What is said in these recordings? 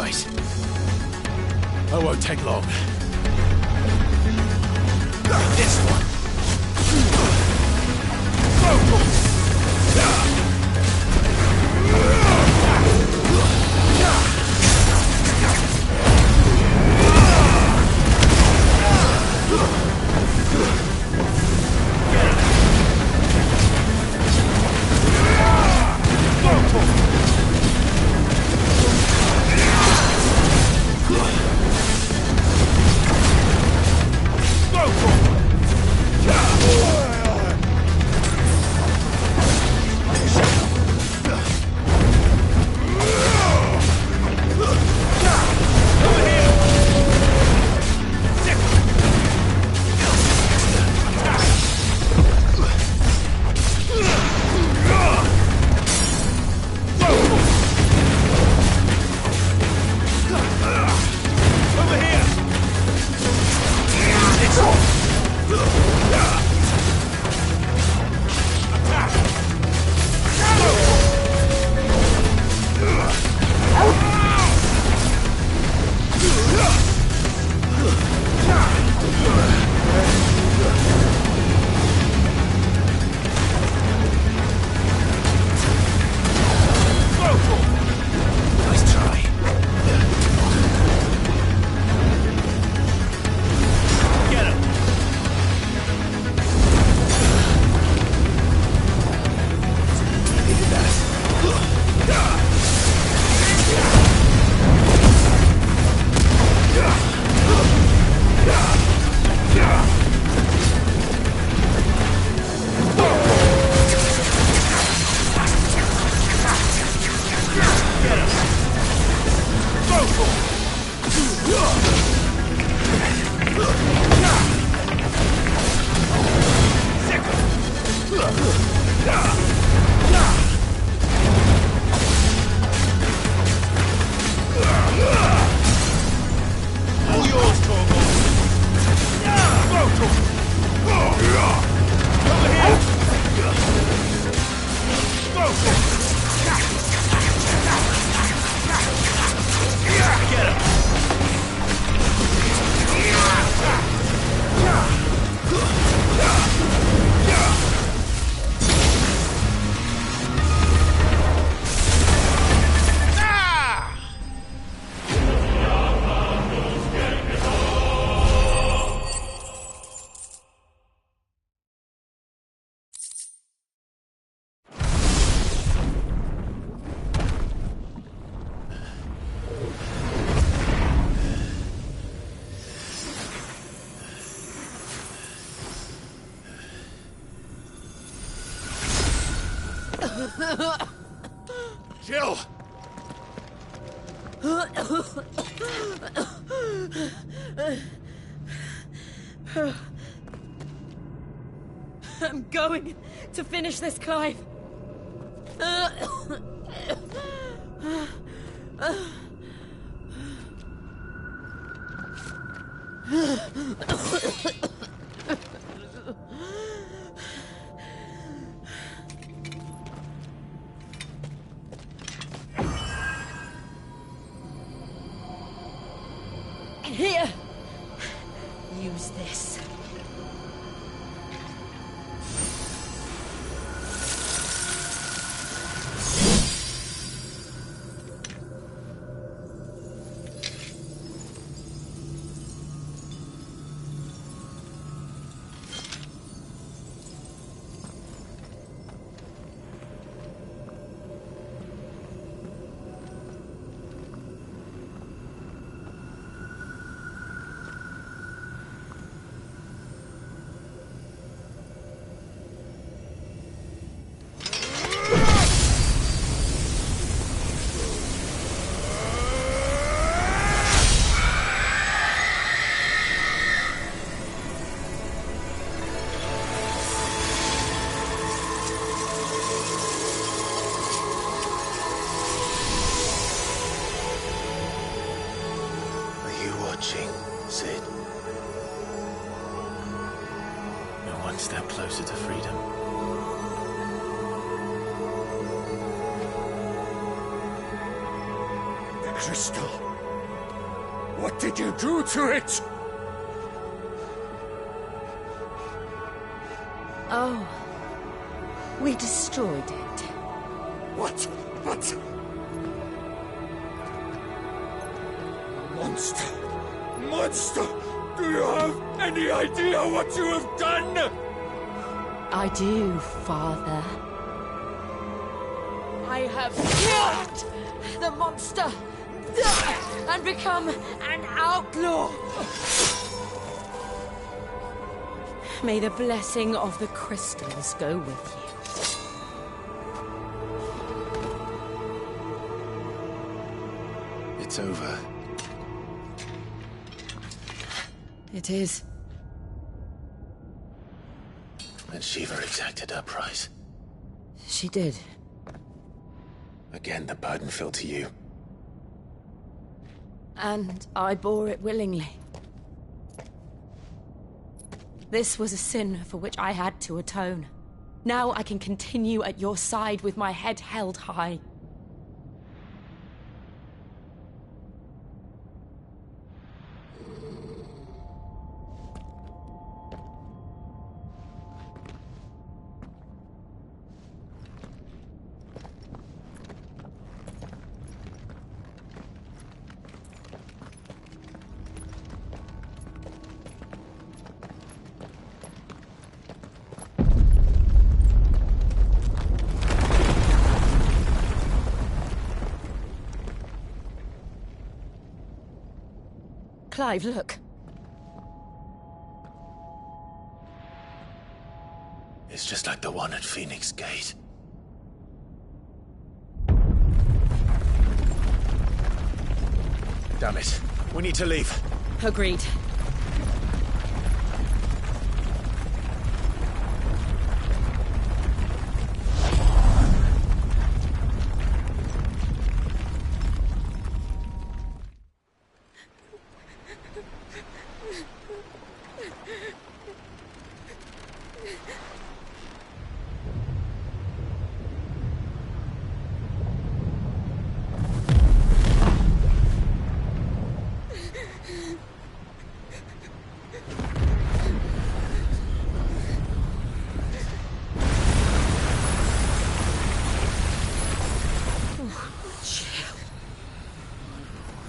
Right. I won't take long. This one. Jill! I'm going to finish this, Clive. Here. Use this. Sid. We're one step closer to freedom. The crystal. What did you do to it? Oh. We destroyed it. What? Monster! Monster! Do you have any idea what you have done? I do, Father. I have killed the monster and become an outlaw. May the blessing of the crystals go with you. It's over. It is. And Shiva exacted her price. She did. Again, the burden fell to you. And I bore it willingly. This was a sin for which I had to atone. Now I can continue at your side with my head held high. Clive, look. It's just like the one at Phoenix Gate. Damn it. We need to leave. Agreed.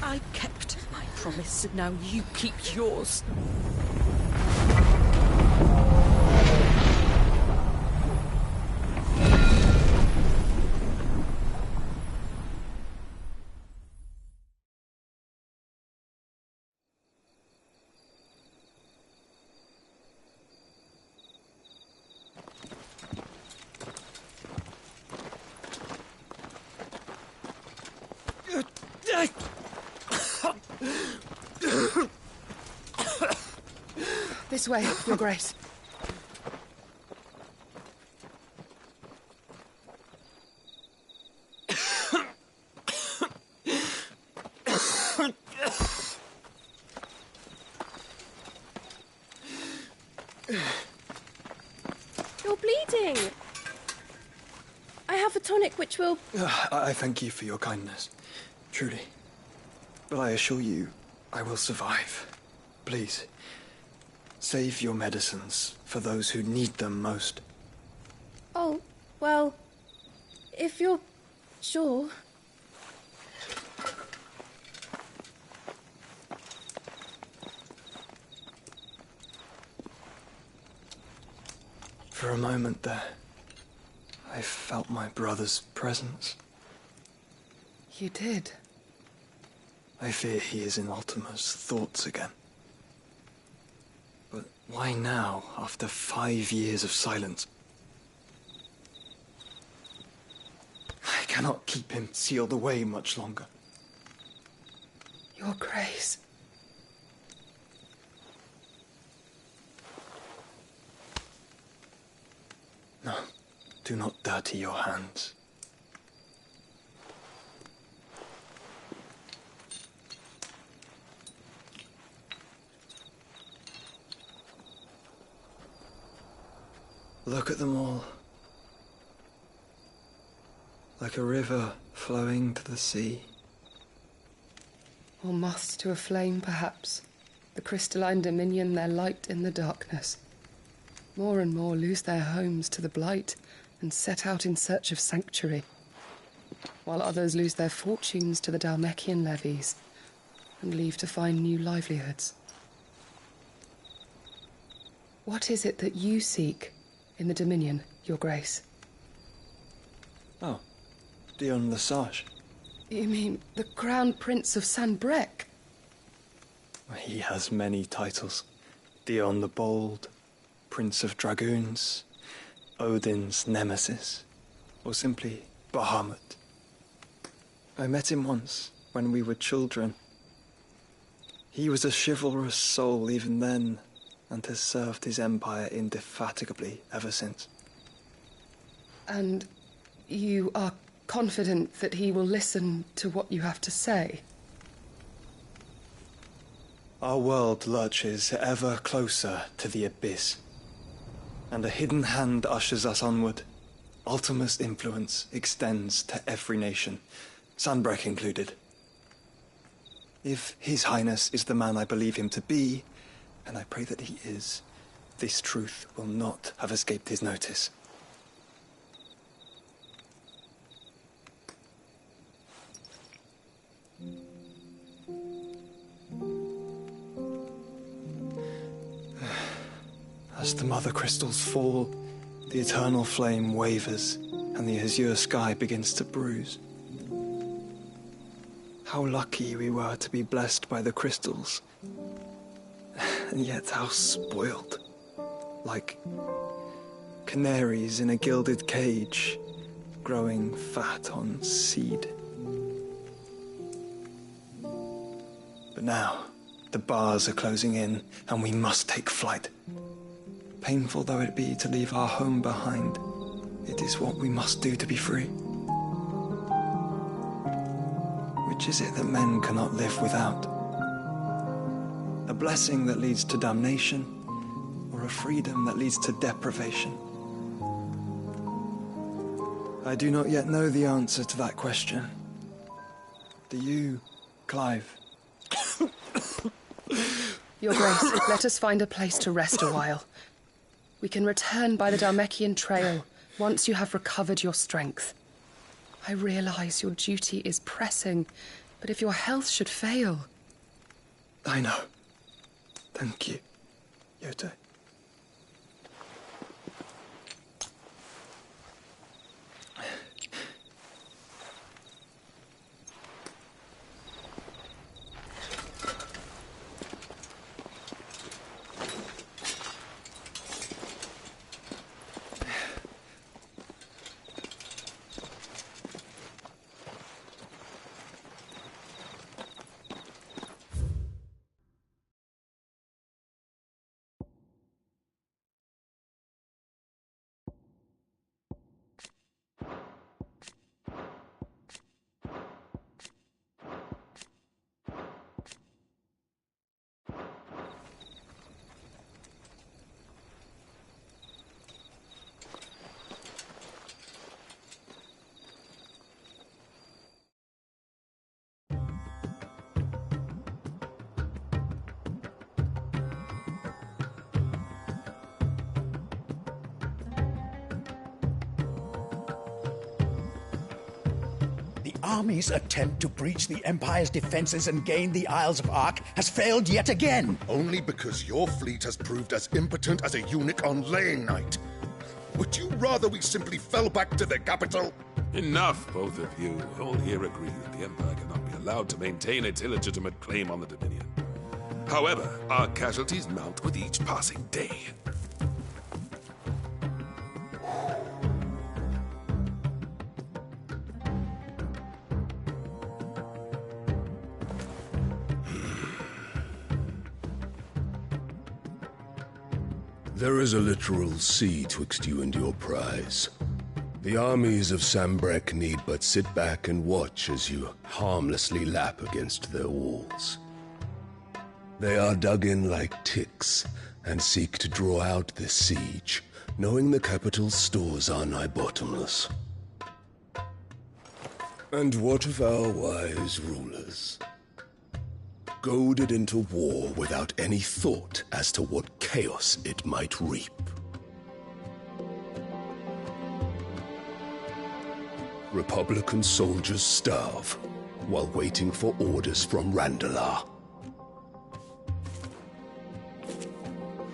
I kept my promise, and now you keep yours. This way, Your Grace. You're bleeding. I have a tonic which will... I thank you for your kindness, truly. But I assure you, I will survive. Please, save your medicines for those who need them most. Oh, well, if you're sure... For a moment there, I felt my brother's presence. You did? I fear he is in Ultima's thoughts again. But why now, after 5 years of silence? I cannot keep him sealed away much longer. Your Grace. No, do not dirty your hands. Look at them all. Like a river flowing to the sea. Or moths to a flame, perhaps. The crystalline dominion their light in the darkness. More and more lose their homes to the blight and set out in search of sanctuary, while others lose their fortunes to the Dhalmekian levies and leave to find new livelihoods. What is it that you seek in the Dominion, Your Grace? Oh, Dion Lesage. You mean the Crown Prince of Sanbreque? He has many titles. Dion the Bold, Prince of Dragoons, Odin's Nemesis, or simply Bahamut. I met him once, when we were children. He was a chivalrous soul even then, and has served his empire indefatigably ever since. And you are confident that he will listen to what you have to say? Our world lurches ever closer to the abyss, and a hidden hand ushers us onward. Ultima's influence extends to every nation, Sanbreque included. If His Highness is the man I believe him to be, and I pray that he is, this truth will not have escaped his notice. As the mother crystals fall, the eternal flame wavers, and the azure sky begins to bruise. How lucky we were to be blessed by the crystals, and yet how spoiled. Like canaries in a gilded cage, growing fat on seed. But now, the bars are closing in, and we must take flight. Painful though it be to leave our home behind, it is what we must do to be free. Which is it that men cannot live without? A blessing that leads to damnation, or a freedom that leads to deprivation? I do not yet know the answer to that question. Do you, Clive? Your Grace, let us find a place to rest a while. We can return by the Dhalmekian trail once you have recovered your strength. I realize your duty is pressing, but if your health should fail... I know. Thank you, Yote. The army's attempt to breach the Empire's defenses and gain the Isles of Ark has failed yet again. Only because your fleet has proved as impotent as a eunuch on laying night. Would you rather we simply fell back to the capital? Enough, both of you. All here agree that the Empire cannot be allowed to maintain its illegitimate claim on the Dominion. However, our casualties mount with each passing day. There is a literal sea twixt you and your prize. The armies of Sanbreque need but sit back and watch as you harmlessly lap against their walls. They are dug in like ticks and seek to draw out this siege, knowing the capital's stores are nigh bottomless. And what of our wise rulers? goaded into war without any thought as to what chaos it might reap. Republican soldiers starve while waiting for orders from Randalar.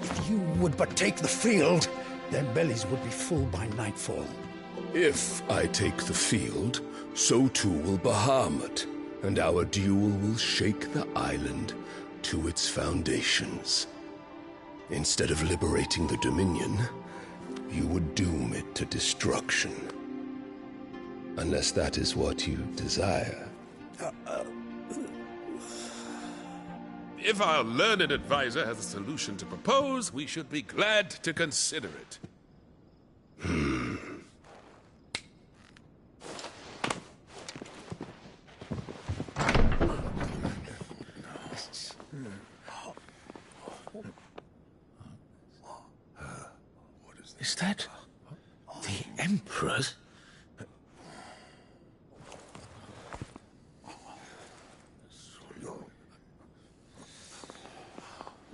If you would but take the field, their bellies would be full by nightfall. If I take the field, so too will Bahamut, and our duel will shake the island to its foundations. Instead of liberating the Dominion, you would doom it to destruction. Unless that is what you desire. If our learned advisor has a solution to propose, we should be glad to consider it. Is that the Emperor's?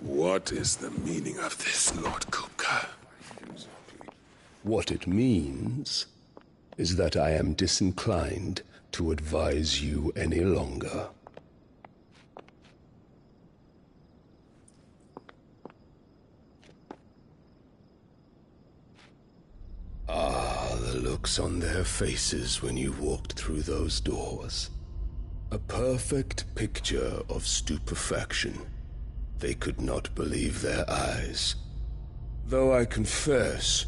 What is the meaning of this, Lord Kupka? What it means is that I am disinclined to advise you any longer. The looks on their faces when you walked through those doors. A perfect picture of stupefaction. They could not believe their eyes. Though I confess,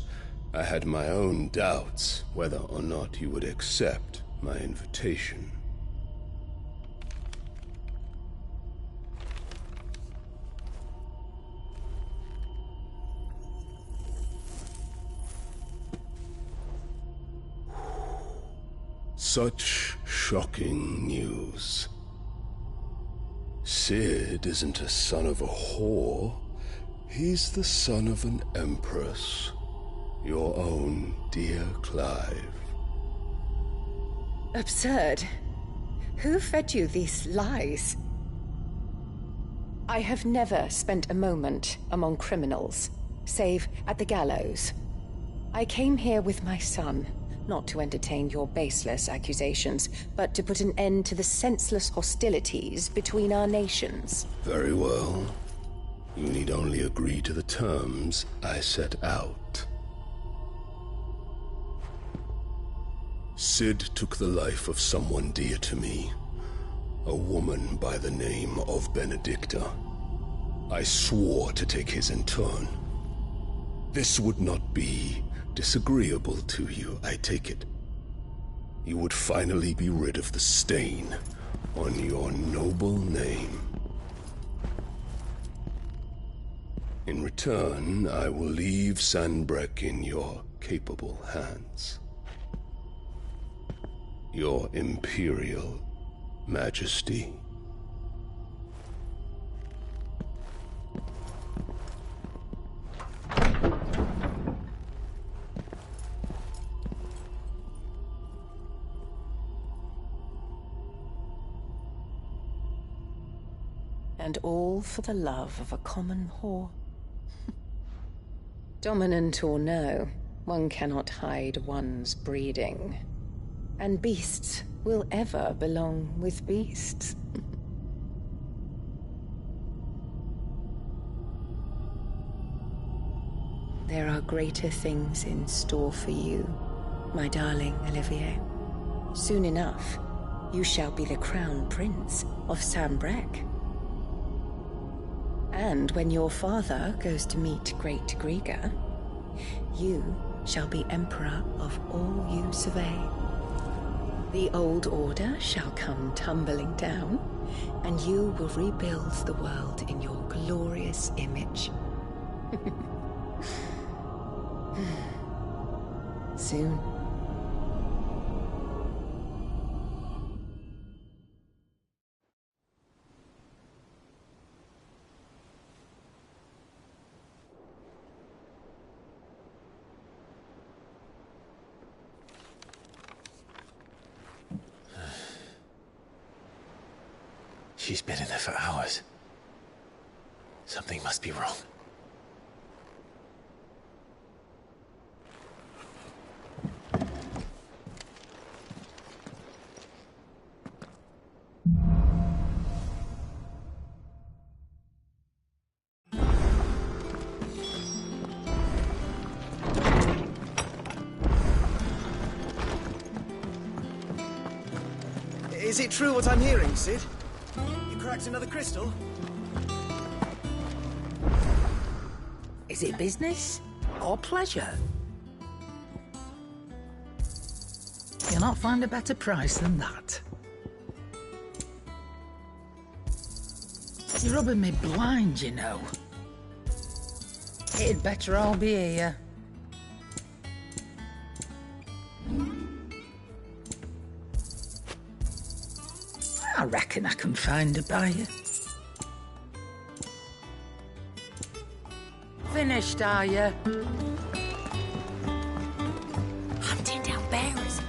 I had my own doubts whether or not you would accept my invitation. Such shocking news. Sid isn't a son of a whore. He's the son of an empress. Your own dear Clive. Absurd. Who fed you these lies? I have never spent a moment among criminals, save at the gallows. I came here with my son, not to entertain your baseless accusations, but to put an end to the senseless hostilities between our nations. Very well. You need only agree to the terms I set out. Sid took the life of someone dear to me, a woman by the name of Benedicta. I swore to take his in turn. This would not be disagreeable to you, I take it. You would finally be rid of the stain on your noble name. In return, I will leave Sanbreque in your capable hands. Your Imperial Majesty. And all for the love of a common whore. Dominant or no, one cannot hide one's breeding. And beasts will ever belong with beasts. There are greater things in store for you, my darling Olivier. Soon enough, you shall be the crown prince of Sanbreque. And when your father goes to meet Great Griga, you shall be emperor of all you survey. The old order shall come tumbling down, and you will rebuild the world in your glorious image. Soon. She's been in there for hours. Something must be wrong. Is it true what I'm hearing, Sid? You cracked another crystal? Is it business or pleasure? You'll not find a better price than that. You're rubbing me blind, you know. It'd better all be here. I reckon I can find a buyer. Finished, are you? Hunting down bearers.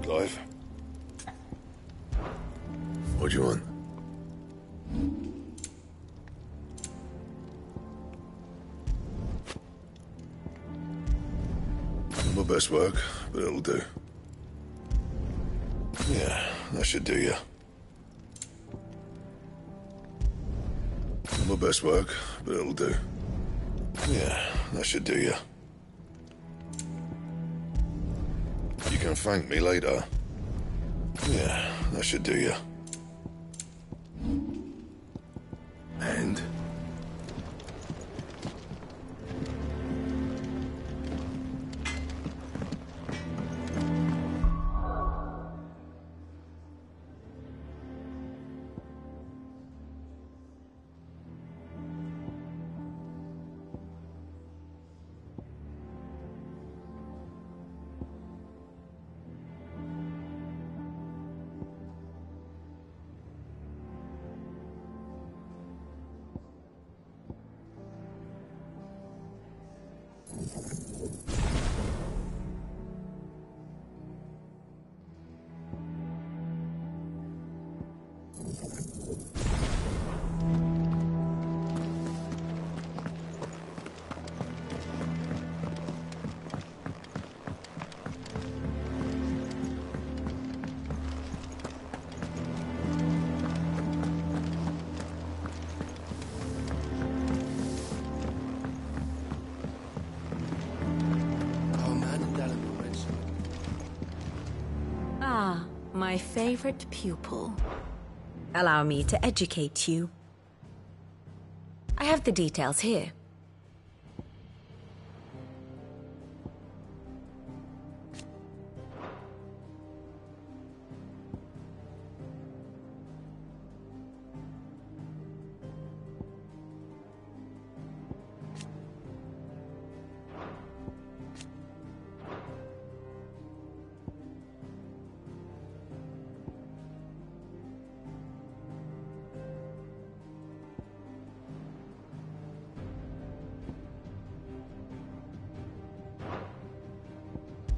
Clive? What do you want? Not my best work, but it'll do. Yeah, that should do you. Not my best work, but it'll do. Yeah, that should do you. You can thank me later. Yeah, that should do you. And? My favorite pupil. Allow me to educate you. I have the details here.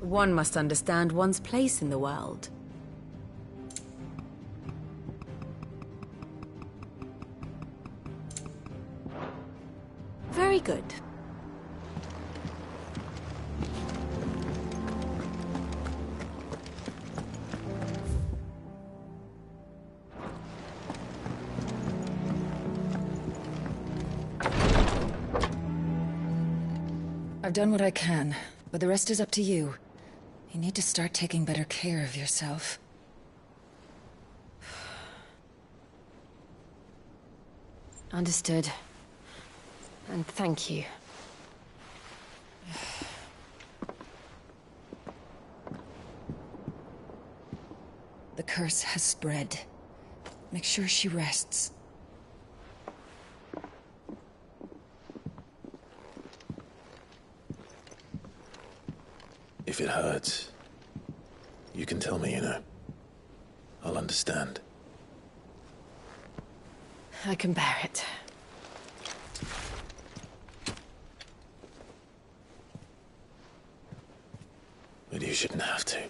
One must understand one's place in the world. Very good. I've done what I can, but the rest is up to you. You need to start taking better care of yourself. Understood. And thank you. The curse has spread. Make sure she rests. If it hurts, you can tell me, you know. I'll understand. I can bear it. But you shouldn't have to.